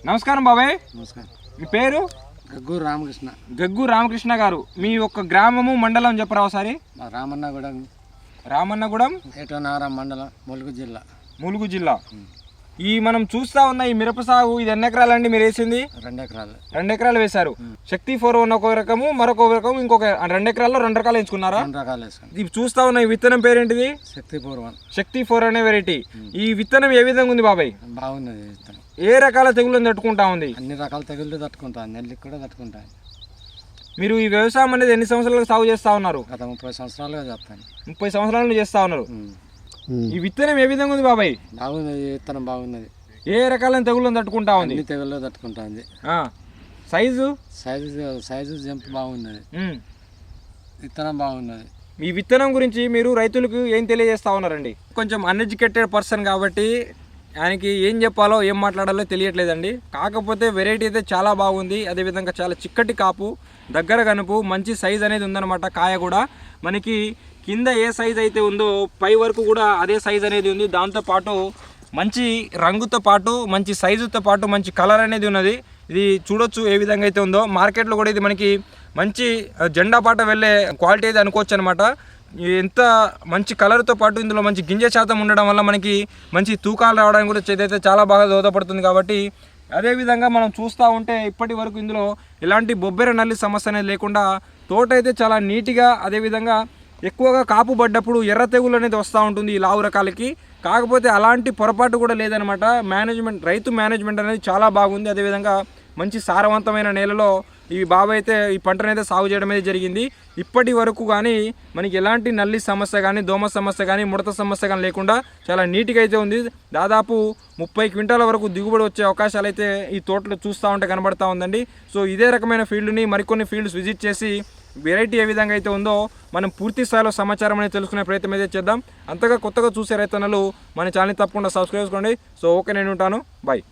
నమస్కారం బాబాయ్. నమస్కారం. మీ పేరు? గగ్గు రామకృష్ణ. గగ్గు రామకృష్ణ గారు. మీ యొక్క గ్రామము మండలం చెప్పరా ఒకసారి? రామన్నగూడెం. రామన్నగూడెం ఏటోనారం మండలం, ములుగు జిల్లా. ఈ మనం చూస్తా ఉన్న ఈ మిరప సాగు ఇది ఎన్ని ఎకరాలు అండి మీరు వేసింది? 2 ఎకరాలు. 2 ఎకరాలు వేశారు. శక్తి 4 ఒక రకము, మరొక రకము, ఇంకొక 2 ఎకరాల్లో 2 రకాలు ఎంచుకున్నారా? 2 రకాలు వేసుకున్నాం. ఇది చూస్తా ఉన్న ఈ విత్తనం పేరేంటిది? శక్తి 4 అనే వెరైటీ. ఈ విత్తనం ఏ విధంగా ఉంది బాబాయ్? బాగున్నది విత్తనం. ఏ రకాల తెగుళ్ళని తట్టుకుంటా ఉంది? అన్ని రకాల తెగుళ్ళు తట్టుకుంటాను, నెల్లికి కూడా తట్టుకుంటాను. మీరు ఈ వ్యవసాయం అనేది ఎన్ని సంవత్సరాలుగా సాగు చేస్తా ఉన్నారు? గత 30 సంవత్సరాలుగా చేస్తాను. 30 సంవత్సరాల నుంచి చేస్తా ఉన్నారు. ఈ విత్తనం ఏ విధంగా ఉంది బాబాయ్? బాగున్నది విత్తనం, బాగున్నది. ఏ రకాలైన తెగుళ్ళని తట్టుకుంటా ఉంది? అన్ని తెగుళ్ళు తట్టుకుంటుంది. సైజు జంప్ బాగున్నది, విత్తనం బాగున్నది. ఈ విత్తనం గురించి మీరు రైతులకు ఏం తెలియజేస్తా ఉన్నారండి? కొంచెం అన్ఎడ్యుకేటెడ్ పర్సన్ కాబట్టి ఆయనకి ఏం చెప్పాలో ఏం మాట్లాడాలో తెలియట్లేదండి. కాకపోతే వెరైటీ అయితే చాలా బాగుంది. అదేవిధంగా చాలా చిక్కటి కాపు, దగ్గర కనుపు, మంచి సైజ్ అనేది ఉందన్నమాట. కాయ కూడా మనకి కింద ఏ సైజ్ అయితే ఉందో పై వరకు కూడా అదే సైజ్ అనేది ఉంది. దాంతోపాటు మంచి రంగుతో పాటు, మంచి సైజుతో పాటు మంచి కలర్ అనేది ఉన్నది. ఇది చూడొచ్చు ఏ విధంగా అయితే ఉందో. మార్కెట్లో కూడా ఇది మనకి మంచి జెండా పాట వెళ్ళే క్వాలిటీ అయితే అనుకోవచ్చు అనమాట. ఎంత మంచి కలర్తో పాటు ఇందులో మంచి గింజ శాతం ఉండడం వల్ల మనకి మంచి తూకాలు రావడానికి కూడా చేదైతే చాలా బాగా దోహదపడుతుంది. కాబట్టి అదేవిధంగా మనం చూస్తూ ఉంటే ఇప్పటి వరకు ఇందులో ఎలాంటి బొబ్బెర నల్లి సమస్య అనేది లేకుండా తోట అయితే చాలా నీట్గా, అదేవిధంగా ఎక్కువగా కాపు పడ్డప్పుడు ఎర్ర తెగులు అనేది వస్తూ ఉంటుంది ఈ లావు రకాలకి. కాకపోతే అలాంటి పొరపాటు కూడా లేదనమాట. రైతు మేనేజ్మెంట్ అనేది చాలా బాగుంది. అదేవిధంగా మంచి సారవంతమైన నేలలో ఈ బాబాయ్ అయితే ఈ పంటనైతే సాగు చేయడం అయితే జరిగింది. ఇప్పటి వరకు కానీ మనకి ఎలాంటి నల్లి సమస్య కానీ, దోమ సమస్య కానీ, ముడత సమస్య కానీ లేకుండా చాలా నీట్గా అయితే ఉంది. దాదాపు 30 క్వింటాల వరకు దిగుబడి వచ్చే అవకాశాలు అయితే ఈ తోటలో చూస్తూ ఉంటే కనబడతా ఉందండి. సో ఇదే రకమైన ఫీల్డ్ని మరికొన్ని ఫీల్డ్స్ విజిట్ చేసి వెరైటీ ఏ విధంగా అయితే ఉందో మనం పూర్తి స్థాయిలో సమాచారం అనేది తెలుసుకునే ప్రయత్నం అయితే చేద్దాం. అంతగా కొత్తగా చూసే రైతన్నలు మన ఛానల్ తప్పకుండా సబ్స్క్రైబ్ చేసుకోండి. సో ఓకే, నేను ఉంటాను. బాయ్.